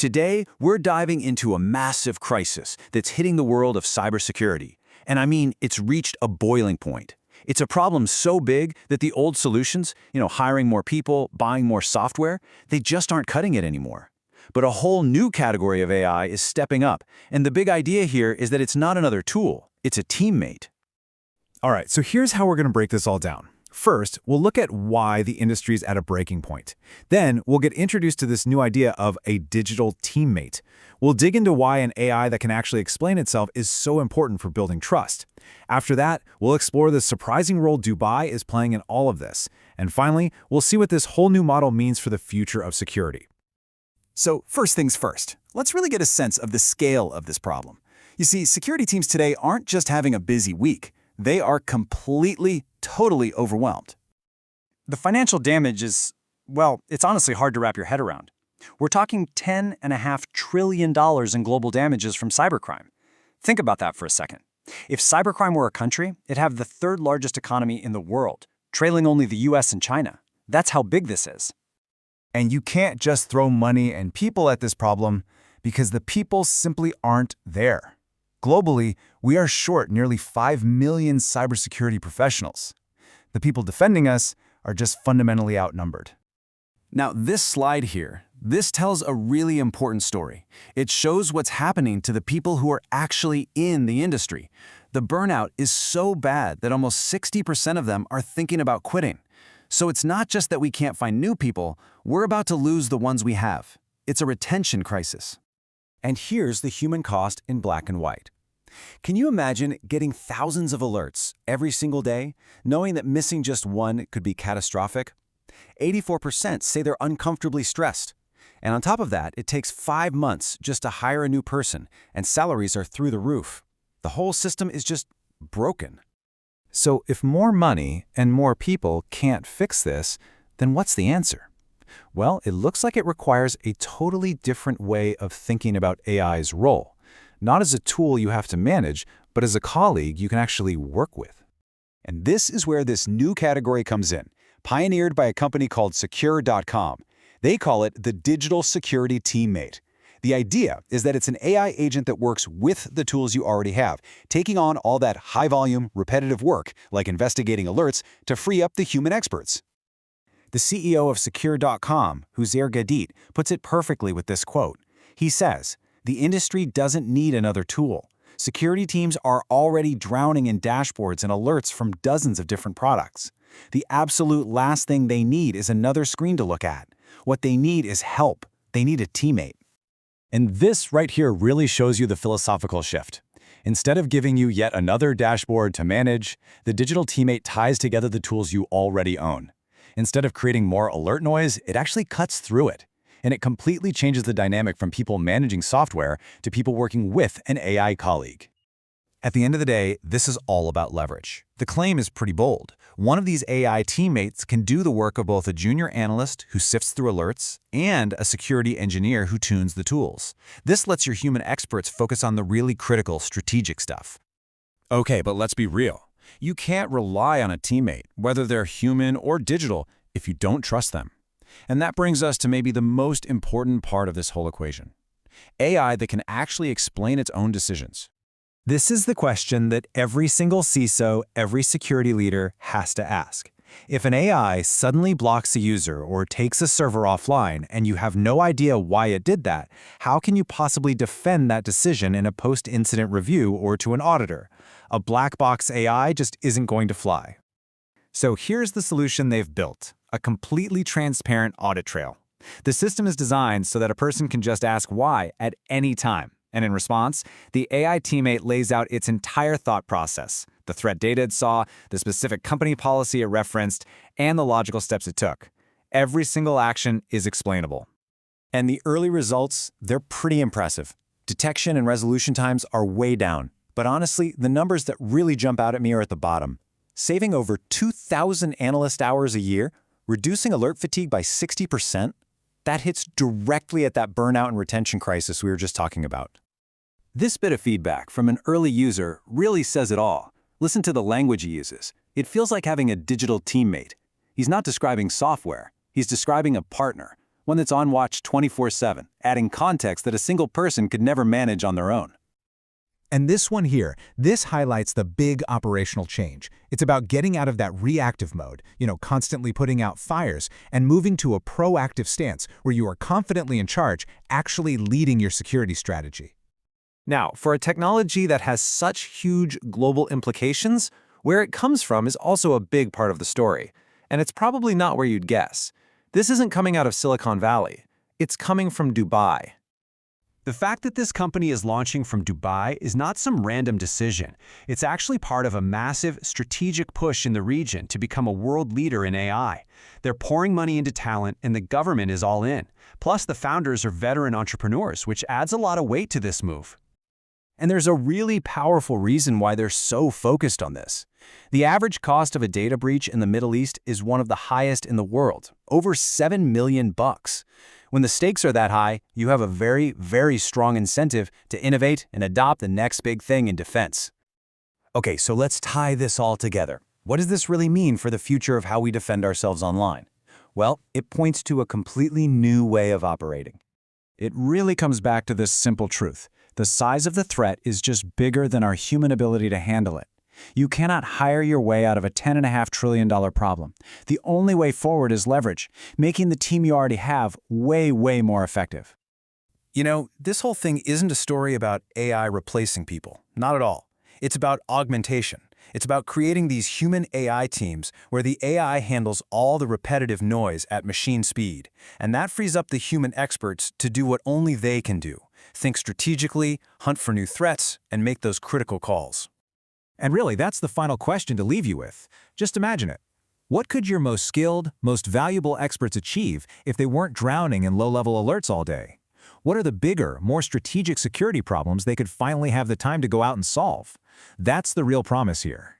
Today, we're diving into a massive crisis that's hitting the world of cybersecurity. And I mean, it's reached a boiling point. It's a problem so big that the old solutions, hiring more people, buying more software, they just aren't cutting it anymore. But a whole new category of AI is stepping up, and the big idea here is that it's not another tool, it's a teammate. All right, so here's how we're going to break this all down. First, we'll look at why the industry's at a breaking point. Then, we'll get introduced to this new idea of a digital teammate. We'll dig into why an AI that can actually explain itself is so important for building trust. After that, we'll explore the surprising role Dubai is playing in all of this. And finally, we'll see what this whole new model means for the future of security. So, first things first, let's really get a sense of the scale of this problem. You see, security teams today aren't just having a busy week. They are completely, totally overwhelmed. The financial damage is, well, it's honestly hard to wrap your head around. We're talking $10.5 trillion in global damages from cybercrime. Think about that for a second. If cybercrime were a country, it'd have the third largest economy in the world, trailing only the US and China. That's how big this is. And you can't just throw money and people at this problem because the people simply aren't there. Globally, we are short nearly 5 million cybersecurity professionals. The people defending us are just fundamentally outnumbered. Now, this slide here, this tells a really important story. It shows what's happening to the people who are actually in the industry. The burnout is so bad that almost 60% of them are thinking about quitting. So it's not just that we can't find new people, we're about to lose the ones we have. It's a retention crisis. And here's the human cost in black and white. Can you imagine getting thousands of alerts every single day, knowing that missing just one could be catastrophic? 84% say they're uncomfortably stressed. And on top of that, it takes 5 months just to hire a new person, and salaries are through the roof. The whole system is just broken. So if more money and more people can't fix this, then what's the answer? Well, it looks like it requires a totally different way of thinking about AI's role. Not as a tool you have to manage, but as a colleague you can actually work with. And this is where this new category comes in, pioneered by a company called Secure.com. They call it the digital security teammate. The idea is that it's an AI agent that works with the tools you already have, taking on all that high-volume, repetitive work, like investigating alerts, to free up the human experts. The CEO of Secure.com, Huzair Gadit, puts it perfectly with this quote. He says, "The industry doesn't need another tool. Security teams are already drowning in dashboards and alerts from dozens of different products. The absolute last thing they need is another screen to look at. What they need is help. They need a teammate." And this right here really shows you the philosophical shift. Instead of giving you yet another dashboard to manage, the digital teammate ties together the tools you already own. Instead of creating more alert noise, it actually cuts through it. And it completely changes the dynamic from people managing software to people working with an AI colleague. At the end of the day, this is all about leverage. The claim is pretty bold. One of these AI teammates can do the work of both a junior analyst who sifts through alerts and a security engineer who tunes the tools. This lets your human experts focus on the really critical strategic stuff. Okay, but let's be real. You can't rely on a teammate, whether they're human or digital, if you don't trust them. And that brings us to maybe the most important part of this whole equation. AI that can actually explain its own decisions. This is the question that every single CISO, every security leader has to ask. If an AI suddenly blocks a user or takes a server offline and you have no idea why it did that, how can you possibly defend that decision in a post-incident review or to an auditor? A black box AI just isn't going to fly. So here's the solution they've built, a completely transparent audit trail. The system is designed so that a person can just ask why at any time. And in response, the AI teammate lays out its entire thought process, the threat data it saw, the specific company policy it referenced, and the logical steps it took. Every single action is explainable. And the early results, they're pretty impressive. Detection and resolution times are way down. But honestly, the numbers that really jump out at me are at the bottom. Saving over 2,000 analyst hours a year, reducing alert fatigue by 60%, that hits directly at that burnout and retention crisis we were just talking about. This bit of feedback from an early user really says it all. Listen to the language he uses. It feels like having a digital teammate. He's not describing software. He's describing a partner, one that's on watch 24/7, adding context that a single person could never manage on their own. And this one here, this highlights the big operational change. It's about getting out of that reactive mode, constantly putting out fires, and moving to a proactive stance where you are confidently in charge, actually leading your security strategy. Now, for a technology that has such huge global implications, where it comes from is also a big part of the story. And it's probably not where you'd guess. This isn't coming out of Silicon Valley. It's coming from Dubai. The fact that this company is launching from Dubai is not some random decision. It's actually part of a massive strategic push in the region to become a world leader in AI. They're pouring money into talent, and the government is all in. Plus, the founders are veteran entrepreneurs, which adds a lot of weight to this move. And there's a really powerful reason why they're so focused on this. The average cost of a data breach in the Middle East is one of the highest in the world, over $7 million. When the stakes are that high, you have a very, very strong incentive to innovate and adopt the next big thing in defense. Okay, so let's tie this all together. What does this really mean for the future of how we defend ourselves online? Well, it points to a completely new way of operating. It really comes back to this simple truth. The size of the threat is just bigger than our human ability to handle it. You cannot hire your way out of a $10.5 trillion problem. The only way forward is leverage, making the team you already have way, way more effective. This whole thing isn't a story about AI replacing people. Not at all. It's about augmentation. It's about creating these human AI teams where the AI handles all the repetitive noise at machine speed, and that frees up the human experts to do what only they can do. Think strategically, hunt for new threats, and make those critical calls. And really, that's the final question to leave you with. Just imagine it. What could your most skilled, most valuable experts achieve if they weren't drowning in low-level alerts all day? What are the bigger, more strategic security problems they could finally have the time to go out and solve? That's the real promise here.